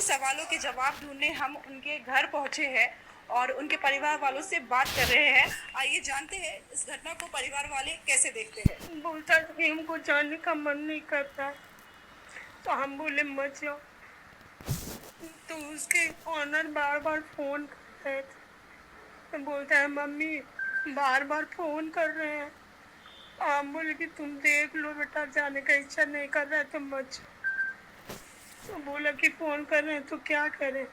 इन्हीं सवालों के जवाब ढूंढने हम उनके घर पहुंचे हैं और उनके परिवार वालों से बात कर रहे हैं। आइए जानते हैं इस घटना को परिवार वाले कैसे देखते हैं। बोलता था कि हमको जाने का मन नहीं करता है, तो हम बोले मत जाओ। तो उसके ऑनर बार बार फ़ोन कर रहे थे, तो बोलता है मम्मी बार बार फ़ोन कर रहे हैं। हम बोले कि तुम देख लो बेटा, जाने का इच्छा नहीं कर रहा है तो मत जाओ। तो बोला कि फ़ोन कर रहे हैं तो क्या करें।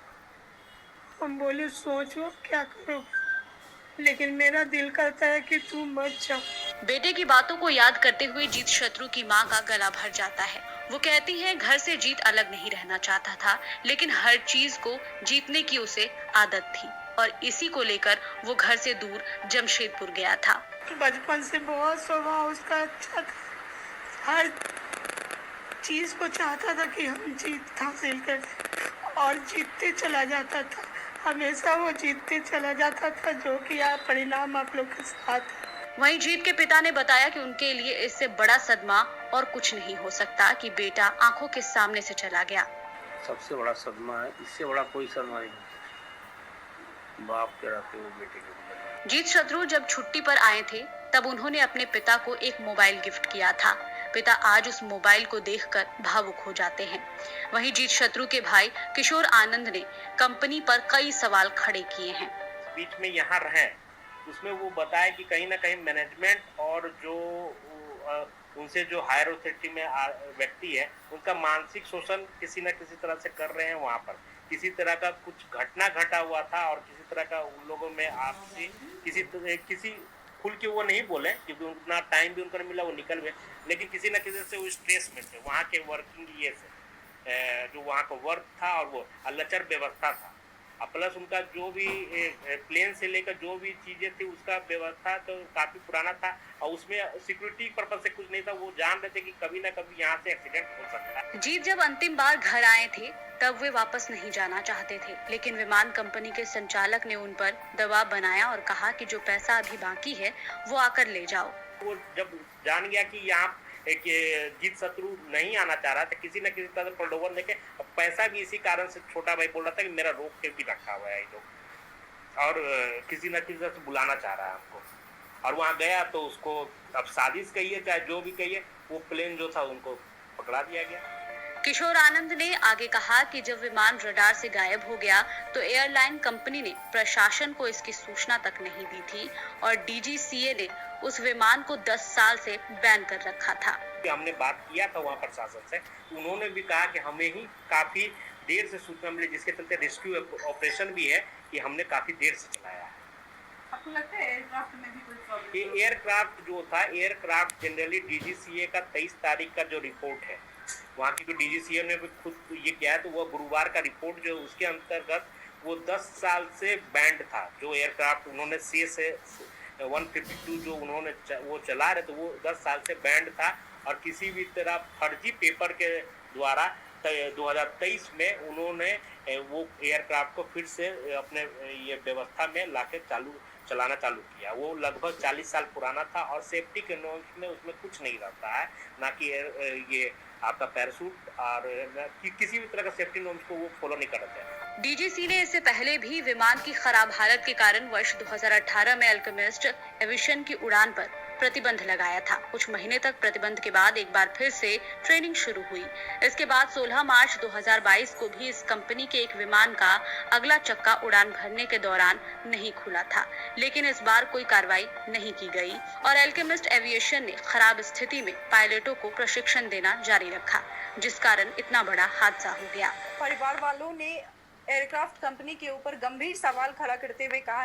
हम बोले सोचो क्या करोगे, लेकिन मेरा दिल करता है कि तू मत जाओ। बेटे की बातों को याद करते हुए जीत शत्रु की मां का गला भर जाता है। वो कहती है घर से जीत अलग नहीं रहना चाहता था, लेकिन हर चीज को जीतने की उसे आदत थी और इसी को लेकर वो घर से दूर जमशेदपुर गया था। बचपन से बहुत स्वभाव उसका अच्छा था, हर चीज को चाहता था कि हम जीत हासिल करें और जीतते चला जाता था। हमेशा वो जीतते चला जाता था, जो कि परिणाम आप लोग के साथ है। वहीं जीत के पिता ने बताया कि उनके लिए इससे बड़ा सदमा और कुछ नहीं हो सकता कि बेटा आंखों के सामने से चला गया। सबसे बड़ा सदमा है, इससे बड़ा कोई सदमा नहीं हो सकता। बाप के रहते वो बेटे के ऊपर। जीत शत्रु जब छुट्टी पर आए थे, तब उन्होंने अपने पिता को एक मोबाइल गिफ्ट किया था। पिता आज उस मोबाइल को देखकर भावुक हो जाते हैं। वहीं जीत शत्रु के भाई किशोर आनंद ने कंपनी पर कई सवाल खड़े किए हैं। बीच में यहाँ रहे, उसमें वो बताया कि कहीं ना कहीं मैनेजमेंट और जो उनसे जो हायर अथॉरिटी में व्यक्ति है, उनका मानसिक शोषण किसी न किसी तरह से कर रहे हैं। वहाँ पर किसी तरह का कुछ घटना घटा हुआ था और किसी तरह का उन लोगों में आपसी किसी खुल के वो नहीं बोले क्योंकि उतना टाइम भी उनको नहीं मिला, वो निकल गए, लेकिन किसी न किसी से वो स्ट्रेस में थे। वहाँ के वर्किंग ये से जो वहाँ का वर्क था और वो लचर व्यवस्था था, प्लस उनका जो भी प्लेन से लेकर जो भी चीजें थी उसका व्यवस्था तो काफी पुराना था और उसमें सिक्योरिटी पर्पज से कुछ नहीं था। वो जान रहे थे कि कभी ना कभी यहाँ से एक्सीडेंट हो सकता है। जीत जब अंतिम बार घर आए थे, तब वे वापस नहीं जाना चाहते थे, लेकिन विमान कंपनी के संचालक ने उन पर दबाव बनाया और कहा कि जो पैसा अभी बाकी है वो आकर ले जाओ। वो जब जान गया कि यहाँ एक जीत शत्रु नहीं आना चाह रहा था, किसी न किसी तरह प्रलोभन लेके, पैसा भी इसी कारण से छोटा भाई बोल रहा था कि मेरा रोक के भी रखा हुआ है ये लोग और किसी न किसी तरह से बुलाना चाह रहा है हमको। और वहाँ गया तो उसको अब साजिश कहिए चाहे जो भी कहिए, वो प्लेन जो था उनको पकड़ा दिया गया। किशोर आनंद ने आगे कहा कि जब विमान रडार से गायब हो गया तो एयरलाइन कंपनी ने प्रशासन को इसकी सूचना तक नहीं दी थी और डीजीसीए ने उस विमान को 10 साल से बैन कर रखा था। हमने बात किया था वहाँ प्रशासन से, उन्होंने भी कहा कि हमें ही काफी देर से सूचना मिली, जिसके चलते रेस्क्यू ऑपरेशन भी है कि हमने काफी देर से चलाया है। आपको लगता है एयरक्राफ्ट में भी कोई प्रॉब्लम? एयरक्राफ्ट जो था, एयरक्राफ्ट जनरली डीजीसीए का 23 तारीख का जो रिपोर्ट है, वहाँ की जो डीजीसीए ने भी खुद ये किया है, तो वह गुरुवार का रिपोर्ट जो उसके अंतर्गत वो 10 साल से बैंड था। जो एयरक्राफ्ट उन्होंने से 152 जो उन्होंने वो चला रहे, तो वो 10 साल से बैंड था और किसी भी तरह फर्जी पेपर के द्वारा 2023 में उन्होंने वो एयरक्राफ्ट को फिर से अपने ये व्यवस्था में लाके चलाना चालू किया। वो लगभग 40 साल पुराना था और सेफ्टी के नॉर्म्स में उसमें कुछ नहीं रहता है, ना कि ये आपका पैराशूट और किसी भी तरह का सेफ्टी नॉर्म्स को वो फॉलो नहीं कर रहे थे। डीजीसी ने इससे पहले भी विमान की खराब हालत के कारण वर्ष 2018 में अल्केमिस्ट एविएशन की उड़ान पर प्रतिबंध लगाया था। कुछ महीने तक प्रतिबंध के बाद एक बार फिर से ट्रेनिंग शुरू हुई। इसके बाद 16 मार्च 2022 को भी इस कंपनी के एक विमान का अगला चक्का उड़ान भरने के दौरान नहीं खुला था, लेकिन इस बार कोई कार्रवाई नहीं की गई और अल्केमिस्ट एविएशन ने खराब स्थिति में पायलटों को प्रशिक्षण देना जारी रखा, जिस कारण इतना बड़ा हादसा हो गया। परिवार वालों ने एयरक्राफ्ट कंपनी के ऊपर गंभीर सवाल खड़ा करते हुए कहा